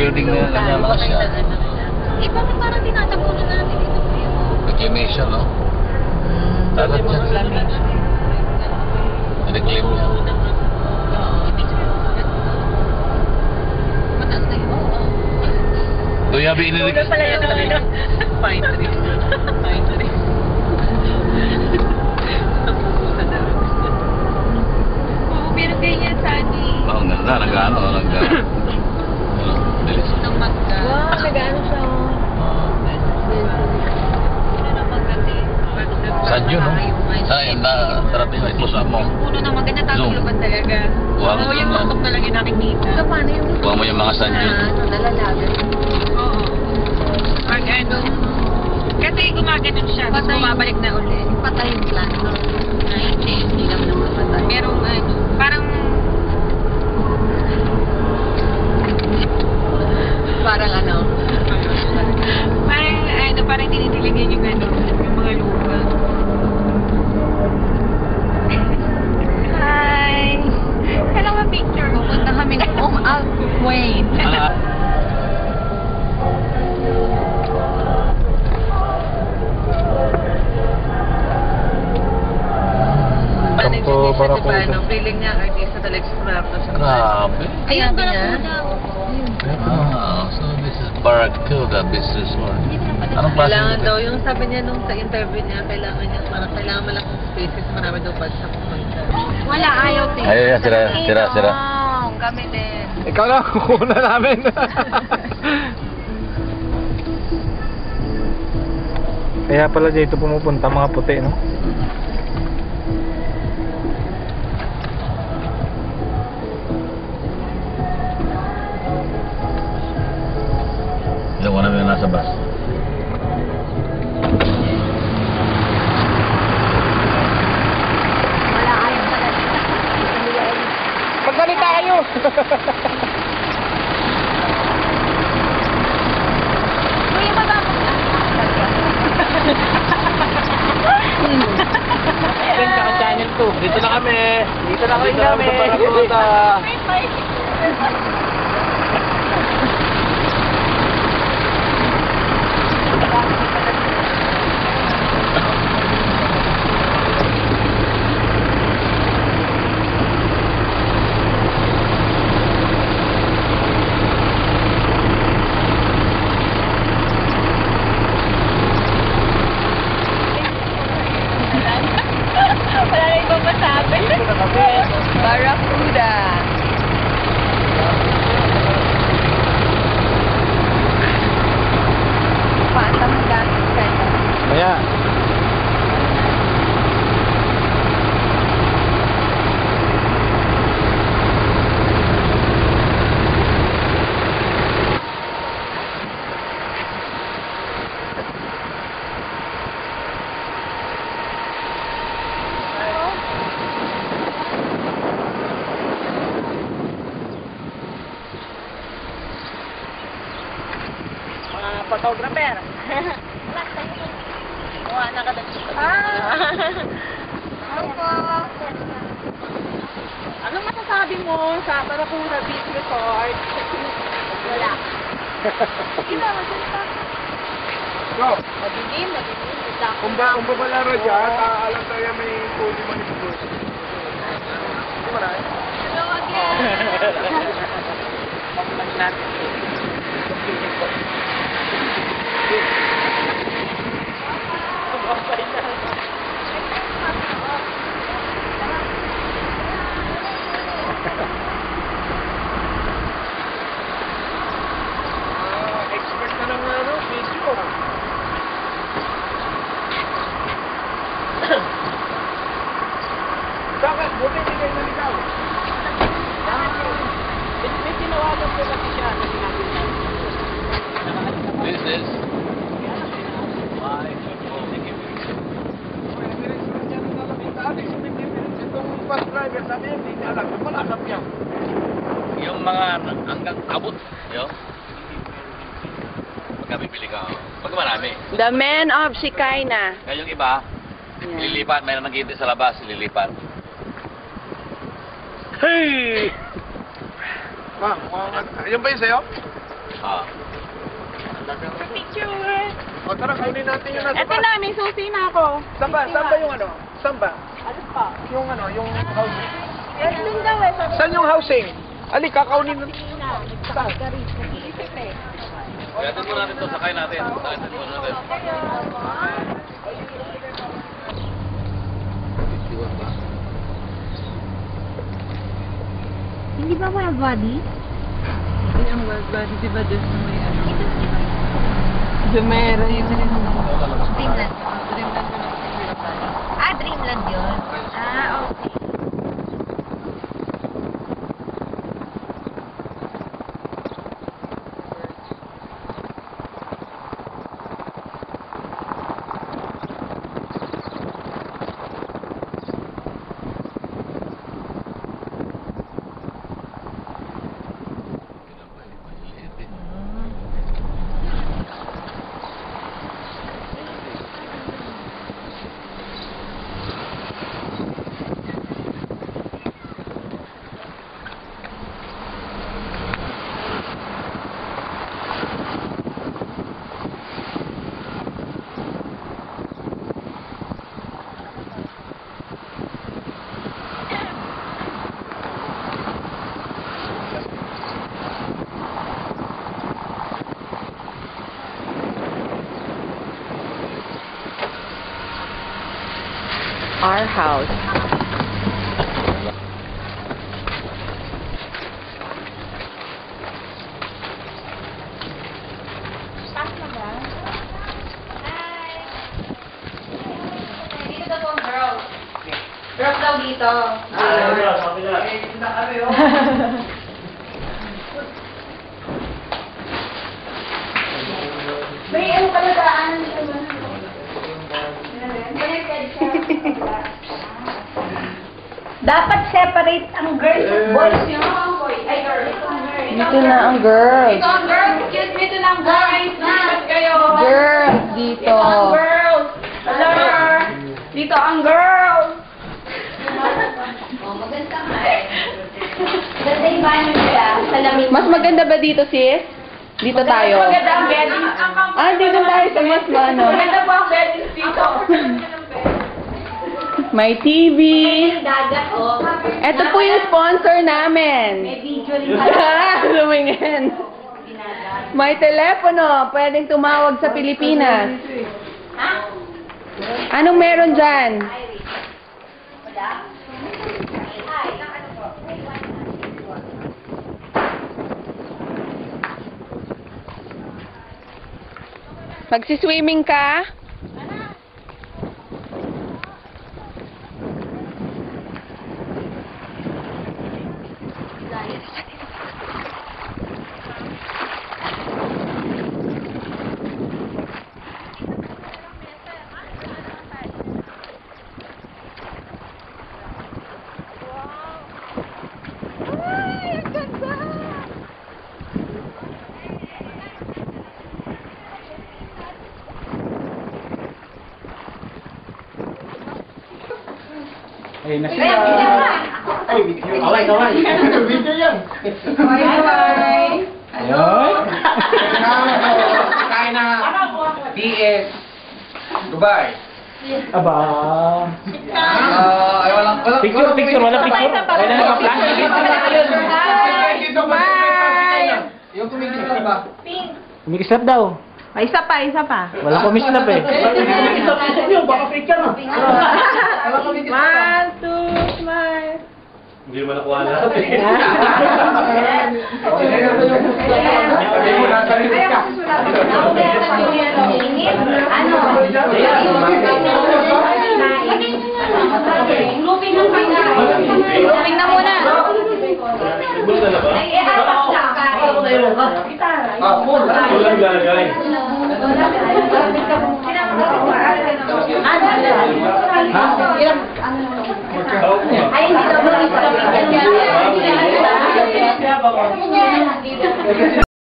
building na lang siya. Eh, bakit parang tinatapunan natin ito? Reclamation, no? Dagat yan. Reclaim niya. Mataas na yun. Doon yabi inilig. Una pala yung pine tree. Pine tree. Napupusa na rin. Oo, pero ganyan, Sunny. Oh, ang ganda. Nag-ano. Bilis. Ng magka. Wow, nag-ano siya. Saan yun, no? Saan yun? Sarap yun. I-close up mo. Yung puno ng maganda, tatuluban talaga. Wow. Oo, yung tuktok na lang yung nakikita. So, paano yung Kuha mo yung mga sand yun. Nalalagan. Oo. Pag ano, kasi gumaganon siya, tapos bumabalik na ulit. Patay yung plant. Ay, hindi naman naman patay. Merong ano, parang ano, parang dinidiligan yung ano, yung mga lupa. Hi! Hello, a picture. Pupunta kami ng wait. Kampo, Barakuda. Diba, feeling niya, artista talaga sa Barakuda. Grabe. Ayun, Barakuda. So this is Barakuda Business Park. Anong klase Kailangan nito? daw, yung sabi niya nung sa interview niya, kailangan malaking spaces, marami daw pa sa pumunta. Wala, ayaw din. Ayaw yan, sira. Kami din. Ikaw lang, kukuha namin. Kaya pala dito pumupunta mga puti, no? Yung wala yung nasa bus. Wala, ayaw pala. Pagdali tayo! Uy, mababa. Channel 2. Dito na kami. Dito na kami. Sa Barakuda. Wala na ibang masabi. Barakuda. Paanta mo gamit ka. Kaya. Photographer. Kuha na ka dito. Ano masasabi mo sa Barakuda Beach Resort? Wala. Ina, magsalita. Go! Madilim. Kung babalaro dyan, alam tayo may puli manipulus. Hindi mo na eh? Hello again. Pagpag natin. Expert na ng video. Bakit? Buti hindi kayo naligaw. May tinawagan ko kasi siya na sinabi niya. This is Itong bus driver sabi niya, hindi niya alam. Malasap niya. yung mga hanggang abot. Yo. Pagka bibili ka. Pag marami. The Men of Shikaina. Kaya yung iba, lilipat. Mayroon naghihintay sa labas, lilipat. Hey! Yan ba yung sa'yo? Ah. Picture! O tara, kunin natin yung nasa Eto na, may susi na ako. Saan ba? Saan ba yung ano? Saan ba? Ano pa? Yung ano, yung housing. Nung daw eh. Saan yung housing? Ali, kakaunin mo. Saan? Nag-iisip eh. Gatin mo natin to, sakay natin. Sakay mo natin. Hindi ba wild body? Ay, ang wild body, di ba doon sa may ano? Jumeirah yun. Dreamland. Dreamland ko lang sa Ah, Dreamland yun. Ah, okay. Our house. Dito daw po, girls. Girls daw dito. May ano pala daan dito ba? Connected siya. Dapat separate ang girls at boys nyo. Ay, girls. Dito na ang girls. Ito ang girls. Excuse me, ito na ang boys. Dapat kayo. Girls dito. Ito ang girls. Hello. Dito ang girls. Oh, maganda nga eh. Ganda yung banyo nila. Salamin. Mas maganda ba dito, sis? Dito tayo. Maganda ang bedding. Dito tayo sa mas ano. Maganda po ang bedding dito. May TV. May dagat, oh. Ito po yung sponsor namin. May video rin pala. Lumingin. May telepono. Pwedeng tumawag sa Pilipinas. Ha? Anong meron dyan? Wala? Hi. Magsiswimming ka? Ay, Ay, video. Kaway. Video yan. Bye-bye. Ayun. Kain na. PS. Dubai. Aba. Ay, walang Picture, wala picture. Wala na plastic. Bye! Yung tumigilan ba? Umikislap daw. Ay, isa pa. Wala kumislap eh. Baka picture mo. 1, 2, smile. Hindi mo nakuha na. Looping na muna. Ay, iharap siya. Walang lalagay. Ay, hindi daw.